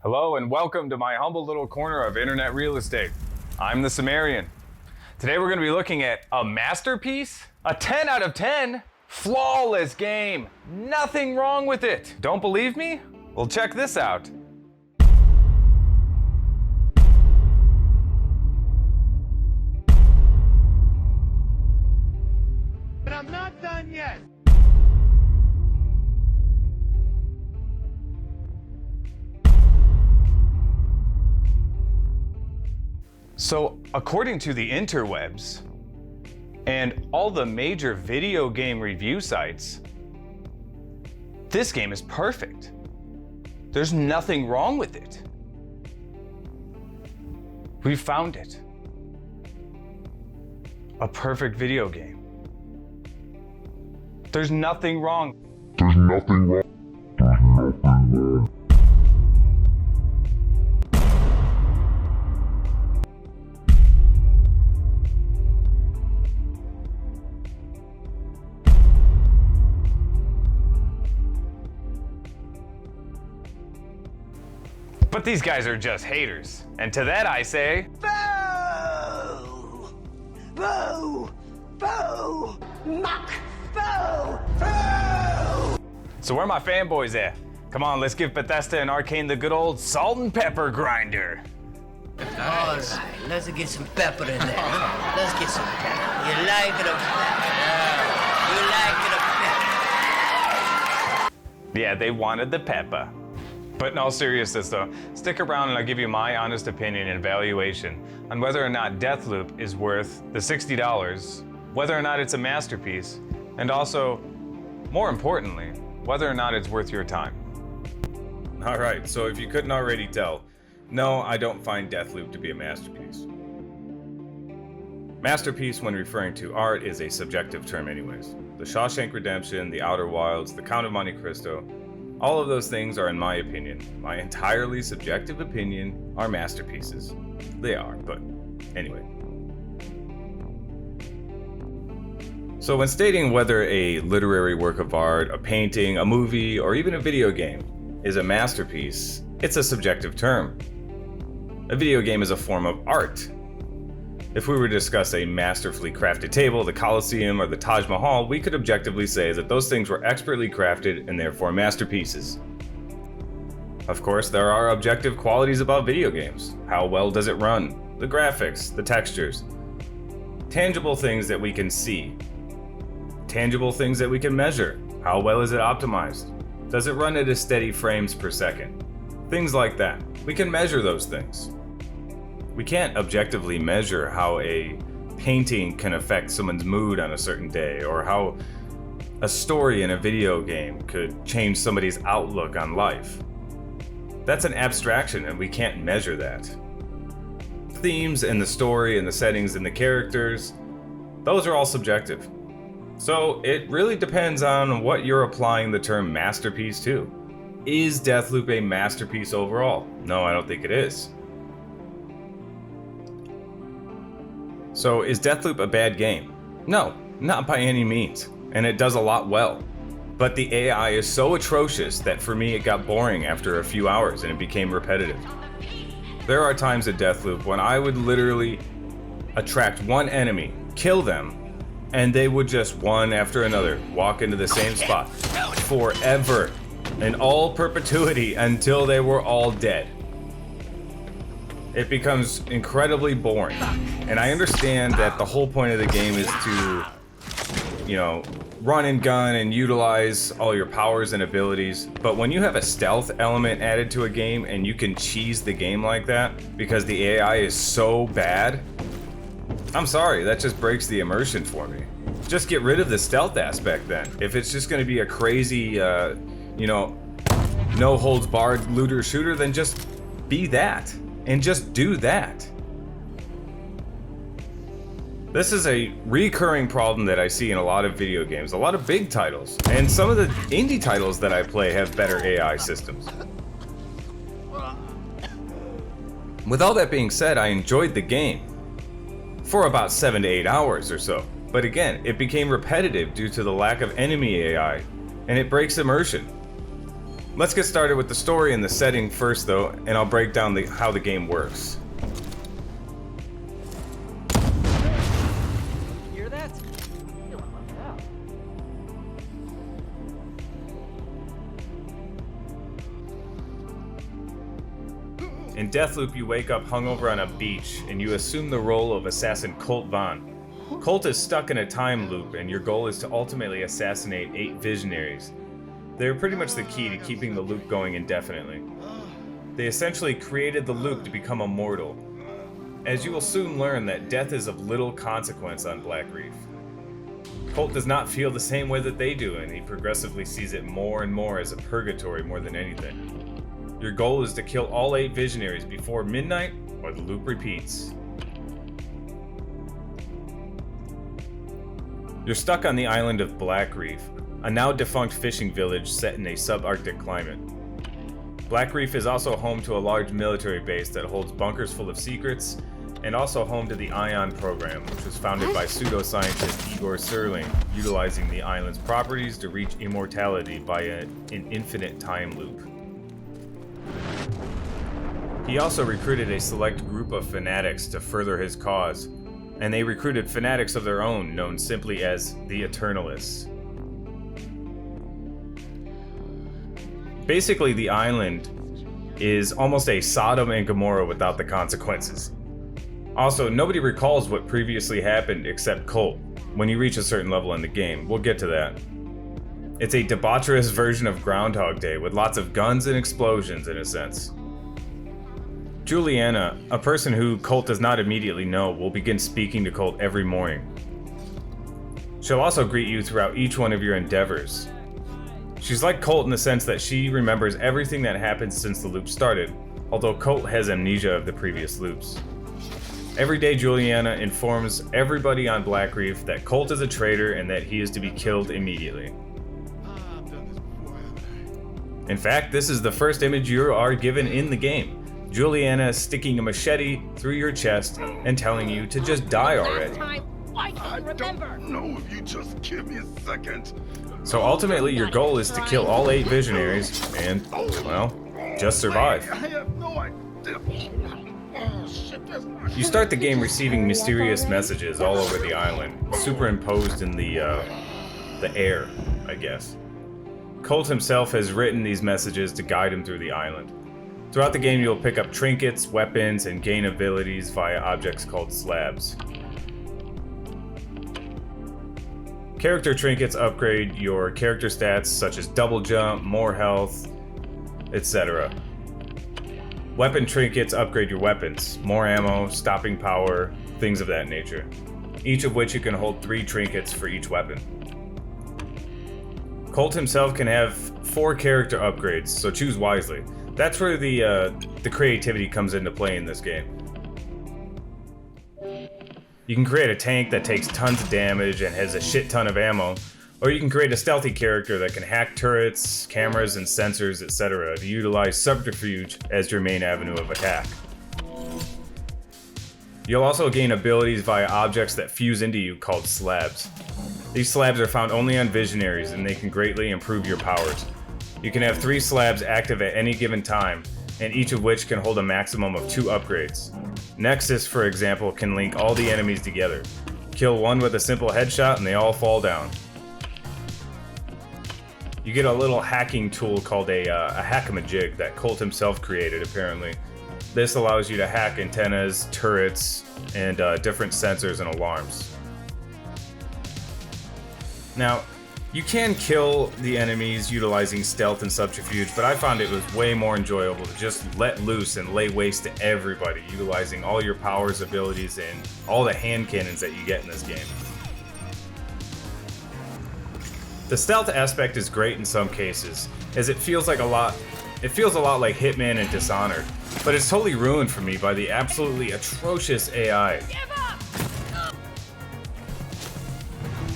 Hello and welcome to my humble little corner of internet real estate. I'm the sImmerian. Today we're going to be looking at a masterpiece, a 10 out of 10, flawless game, nothing wrong with it. Don't believe me? Well, check this out. But I'm not done yet. So, according to the interwebs and all the major video game review sites, this game is perfect. There's nothing wrong with it. We found it. A perfect video game. There's nothing wrong. But these guys are just haters. And to that I say, Boo! Boo! Boo! Muck! Boo! Boo! so where are my fanboys at? Come on, let's give Bethesda and Arcane the good old salt and pepper grinder. All right, let's get some pepper in there. Let's get some pepper. You like it or pepper? You like it or pepper? Yeah, they wanted the pepper. But in all seriousness though, stick around and I'll give you my honest opinion and evaluation on whether or not Deathloop is worth the $60, whether or not it's a masterpiece, and also, more importantly, whether or not it's worth your time. Alright, so if you couldn't already tell, no, I don't find Deathloop to be a masterpiece. Masterpiece, when referring to art, is a subjective term anyways. The Shawshank Redemption, The Outer Wilds, The Count of Monte Cristo, all of those things are, in my opinion, my entirely subjective opinion, are masterpieces. They are, but anyway. So when stating whether a literary work of art, a painting, a movie, or even a video game is a masterpiece, it's a subjective term. A video game is a form of art. If we were to discuss a masterfully crafted table, the Colosseum, or the Taj Mahal, we could objectively say that those things were expertly crafted and therefore masterpieces. Of course, there are objective qualities about video games. How well does it run? The graphics, the textures. Tangible things that we can see. Tangible things that we can measure. How well is it optimized? Does it run at a steady frames per second? Things like that. We can measure those things. We can't objectively measure how a painting can affect someone's mood on a certain day, or how a story in a video game could change somebody's outlook on life. That's an abstraction and we can't measure that. Themes and the story and the settings and the characters, those are all subjective. So it really depends on what you're applying the term masterpiece to. Is Deathloop a masterpiece overall? No, I don't think it is. So is Deathloop a bad game? No, not by any means, and it does a lot well. But the AI is so atrocious that for me it got boring after a few hours and it became repetitive. There are times at Deathloop when I would literally attract one enemy, kill them, and they would just one after another walk into the same spot forever, in all perpetuity until they were all dead. It becomes incredibly boring. And I understand that the whole point of the game is to, run and gun and utilize all your powers and abilities. But when you have a stealth element added to a game and you can cheese the game like that because the AI is so bad, I'm sorry, that just breaks the immersion for me. Just get rid of the stealth aspect then. If it's just gonna be a crazy, no holds barred looter shooter, then just be that. And just do that. This is a recurring problem that I see in a lot of video games, a lot of big titles, and some of the indie titles that I play have better AI systems. With all that being said, I enjoyed the game for about 7 to 8 hours or so. But again, it became repetitive due to the lack of enemy AI, and it breaks immersion. Let's get started with the story and the setting first though, and I'll break down how the game works. Hear that? In Deathloop, you wake up hungover on a beach, and you assume the role of assassin Colt Vaughn. Colt is stuck in a time loop, and your goal is to ultimately assassinate 8 visionaries. They're pretty much the key to keeping the loop going indefinitely. They essentially created the loop to become immortal, as you will soon learn that death is of little consequence on Black Reef. Colt does not feel the same way that they do, and he progressively sees it more and more as a purgatory more than anything. Your goal is to kill all 8 visionaries before midnight, or the loop repeats. You're stuck on the island of Black Reef, a now defunct fishing village set in a subarctic climate. Black Reef is also home to a large military base that holds bunkers full of secrets, and also home to the Ion program, which was founded by pseudoscientist Igor Serling, utilizing the island's properties to reach immortality via an infinite time loop. He also recruited a select group of fanatics to further his cause, and they recruited fanatics of their own known simply as the Eternalists. Basically, the island is almost a Sodom and Gomorrah without the consequences. Also, nobody recalls what previously happened except Colt when you reach a certain level in the game. We'll get to that. It's a debaucherous version of Groundhog Day with lots of guns and explosions in a sense. Juliana, a person who Colt does not immediately know, will begin speaking to Colt every morning. She'll also greet you throughout each one of your endeavors. She's like Colt in the sense that she remembers everything that happened since the loop started, although Colt has amnesia of the previous loops. Every day, Juliana informs everybody on Black Reef that Colt is a traitor and that he is to be killed immediately. In fact, this is the first image you are given in the game. Juliana sticking a machete through your chest and telling you to just die already. I don't know if you just give me a second. So ultimately, your goal is to kill all 8 visionaries and, well, just survive. I have no idea. Oh, shit, You start the game receiving mysterious messages all over the island, superimposed in the air, I guess. Colt himself has written these messages to guide him through the island. Throughout the game, you'll pick up trinkets, weapons, and gain abilities via objects called slabs. Character trinkets upgrade your character stats such as double jump, more health, etc. Weapon trinkets upgrade your weapons, more ammo, stopping power, things of that nature. Each of which you can hold 3 trinkets for each weapon. Colt himself can have 4 character upgrades, so choose wisely. That's where the creativity comes into play in this game. You can create a tank that takes tons of damage and has a shit ton of ammo, or you can create a stealthy character that can hack turrets, cameras, and sensors, etc. to utilize subterfuge as your main avenue of attack. You'll also gain abilities via objects that fuse into you called slabs. These slabs are found only on visionaries and they can greatly improve your powers. You can have 3 slabs active at any given time, and each of which can hold a maximum of 2 upgrades. Nexus, for example, can link all the enemies together. Kill one with a simple headshot and they all fall down. You get a little hacking tool called a hack-a-majig that Colt himself created, apparently. This allows you to hack antennas, turrets, and different sensors and alarms. Now, you can kill the enemies utilizing stealth and subterfuge, but I found it was way more enjoyable to just let loose and lay waste to everybody, utilizing all your powers, abilities, and all the hand cannons that you get in this game. The stealth aspect is great in some cases, as it feels a lot like Hitman and Dishonored, but it's totally ruined for me by the absolutely atrocious AI.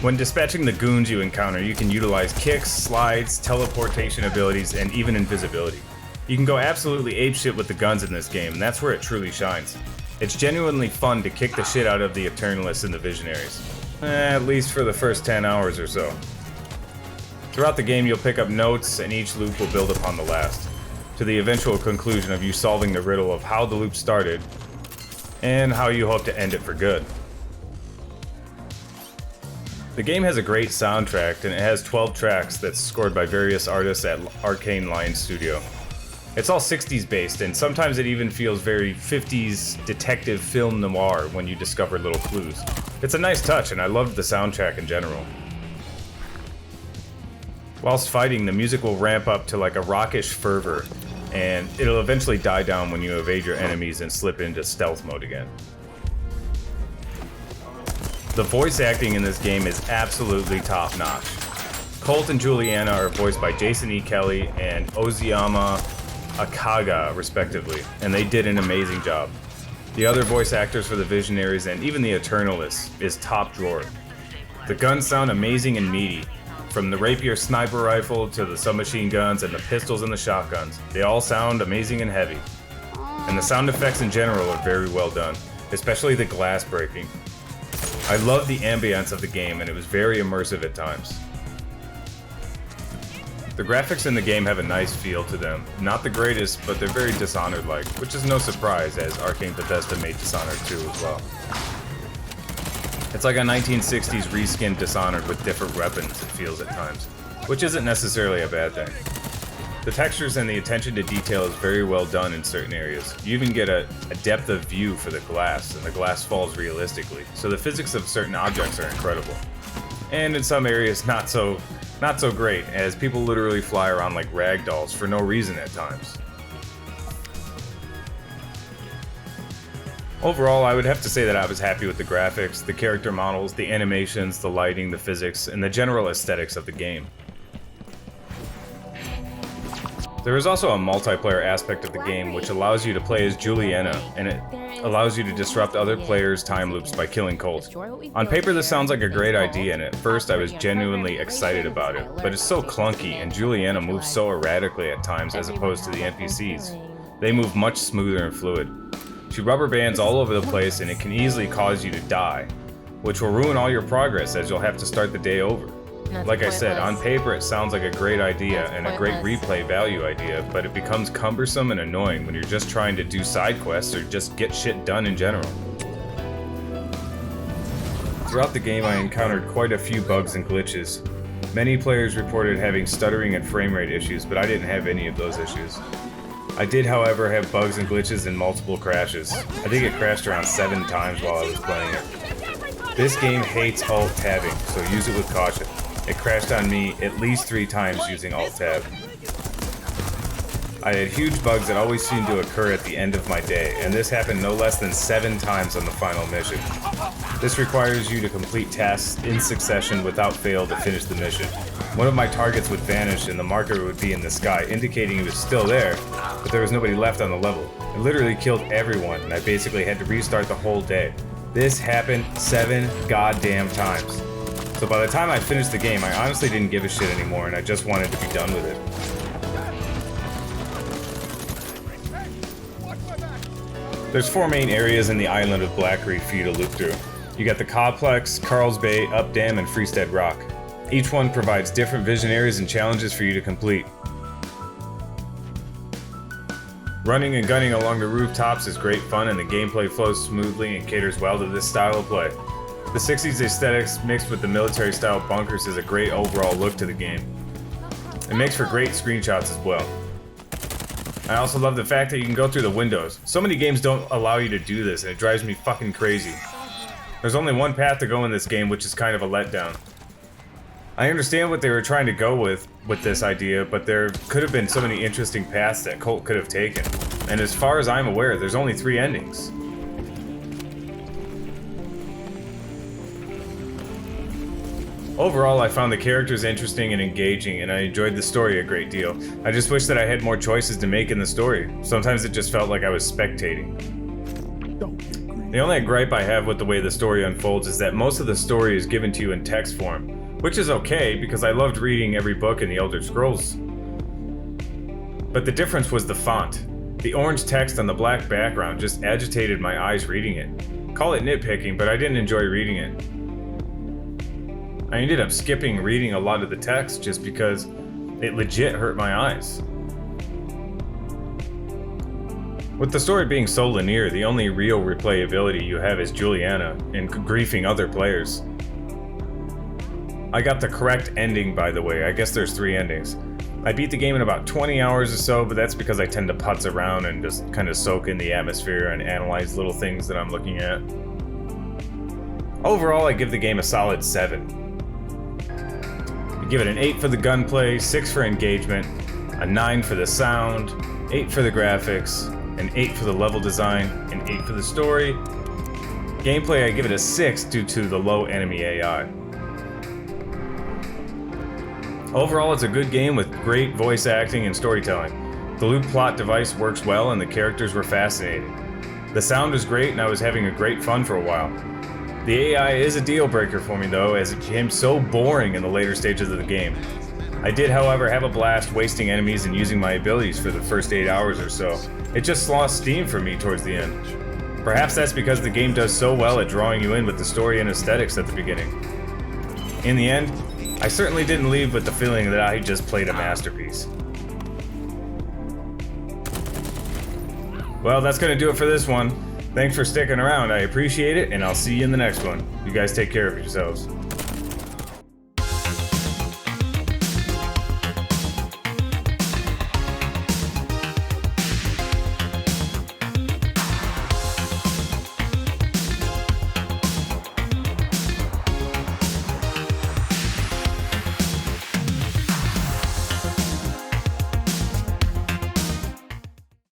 When dispatching the goons you encounter, you can utilize kicks, slides, teleportation abilities, and even invisibility. You can go absolutely apeshit with the guns in this game, and that's where it truly shines. It's genuinely fun to kick the shit out of the Eternalists and the Visionaries. At least for the first 10 hours or so. Throughout the game, you'll pick up notes, and each loop will build upon the last, to the eventual conclusion of you solving the riddle of how the loop started, and how you hope to end it for good. The game has a great soundtrack, and it has 12 tracks that's scored by various artists at Arcane Lion Studio. It's all 60s based, and sometimes it even feels very 50s detective film noir when you discover little clues. It's a nice touch, and I loved the soundtrack in general. Whilst fighting, the music will ramp up to like a rockish fervor, and it'll eventually die down when you evade your enemies and slip into stealth mode again. The voice acting in this game is absolutely top-notch. Colt and Juliana are voiced by Jason E. Kelly and Ozuyama Akaga, respectively, and they did an amazing job. The other voice actors for the Visionaries and even the Eternalists is top drawer. The guns sound amazing and meaty, from the rapier sniper rifle to the submachine guns and the pistols and the shotguns. They all sound amazing and heavy. And the sound effects in general are very well done, especially the glass breaking. I love the ambience of the game, and it was very immersive at times. The graphics in the game have a nice feel to them. Not the greatest, but they're very Dishonored-like, which is no surprise as Arcane Bethesda made Dishonored 2 as well. It's like a 1960s reskinned Dishonored with different weapons, it feels at times, which isn't necessarily a bad thing. The textures and the attention to detail is very well done in certain areas. You even get a depth of view for the glass, and the glass falls realistically, so the physics of certain objects are incredible. And in some areas not so great, as people literally fly around like rag dolls for no reason at times. Overall, I would have to say that I was happy with the graphics, the character models, the animations, the lighting, the physics, and the general aesthetics of the game. There is also a multiplayer aspect of the game which allows you to play as Juliana, and it allows you to disrupt other players' time loops by killing Colt. On paper this sounds like a great idea, and at first I was genuinely excited about it, but it's so clunky and Juliana moves so erratically at times as opposed to the NPCs. They move much smoother and fluid. She rubber bands all over the place, and it can easily cause you to die, which will ruin all your progress as you'll have to start the day over. Like I said, on paper it sounds like a great idea and a great replay value idea, but it becomes cumbersome and annoying when you're just trying to do side quests or just get shit done in general. Throughout the game I encountered quite a few bugs and glitches. Many players reported having stuttering and frame rate issues, but I didn't have any of those issues. I did, however, have bugs and glitches and multiple crashes. I think it crashed around 7 times while I was playing it. This game hates alt-tabbing, so use it with caution. It crashed on me at least 3 times using alt-tab. I had huge bugs that always seemed to occur at the end of my day, and this happened no less than 7 times on the final mission. This requires you to complete tasks in succession without fail to finish the mission. One of my targets would vanish and the marker would be in the sky, indicating it was still there, but there was nobody left on the level. It literally killed everyone, and I basically had to restart the whole day. This happened 7 goddamn times. So by the time I finished the game, I honestly didn't give a shit anymore, and I just wanted to be done with it. There's 4 main areas in the island of Black Reef for you to loop through. You got the Complex, Carl's Bay, Up Dam, and Freestead Rock. Each one provides different visionaries and challenges for you to complete. Running and gunning along the rooftops is great fun, and the gameplay flows smoothly and caters well to this style of play. The 60s aesthetics mixed with the military style bunkers is a great overall look to the game. It makes for great screenshots as well. I also love the fact that you can go through the windows. So many games don't allow you to do this, and it drives me fucking crazy. There's only one path to go in this game, which is kind of a letdown. I understand what they were trying to go with this idea, but there could have been so many interesting paths that Colt could have taken. And as far as I'm aware, there's only 3 endings. Overall, I found the characters interesting and engaging, and I enjoyed the story a great deal. I just wish that I had more choices to make in the story. Sometimes it just felt like I was spectating. The only gripe I have with the way the story unfolds is that most of the story is given to you in text form, which is okay because I loved reading every book in the Elder Scrolls. But the difference was the font. The orange text on the black background just agitated my eyes reading it. Call it nitpicking, but I didn't enjoy reading it. I ended up skipping reading a lot of the text just because it legit hurt my eyes. With the story being so linear, the only real replayability you have is Juliana and griefing other players. I got the correct ending, by the way. I guess there's 3 endings. I beat the game in about 20 hours or so, but that's because I tend to putz around and just kind of soak in the atmosphere and analyze little things that I'm looking at. Overall, I give the game a solid 7. I give it an 8 for the gunplay, 6 for engagement, a 9 for the sound, 8 for the graphics, an 8 for the level design, an 8 for the story. Gameplay, I give it a 6 due to the low enemy AI. Overall, it's a good game with great voice acting and storytelling. The loop plot device works well and the characters were fascinating. The sound was great and I was having a great fun for a while. The AI is a deal breaker for me though, as it became so boring in the later stages of the game. I did, however, have a blast wasting enemies and using my abilities for the first 8 hours or so. It just lost steam for me towards the end. Perhaps that's because the game does so well at drawing you in with the story and aesthetics at the beginning. In the end, I certainly didn't leave with the feeling that I just played a masterpiece. Well, that's gonna do it for this one. Thanks for sticking around, I appreciate it, and I'll see you in the next one. You guys take care of yourselves.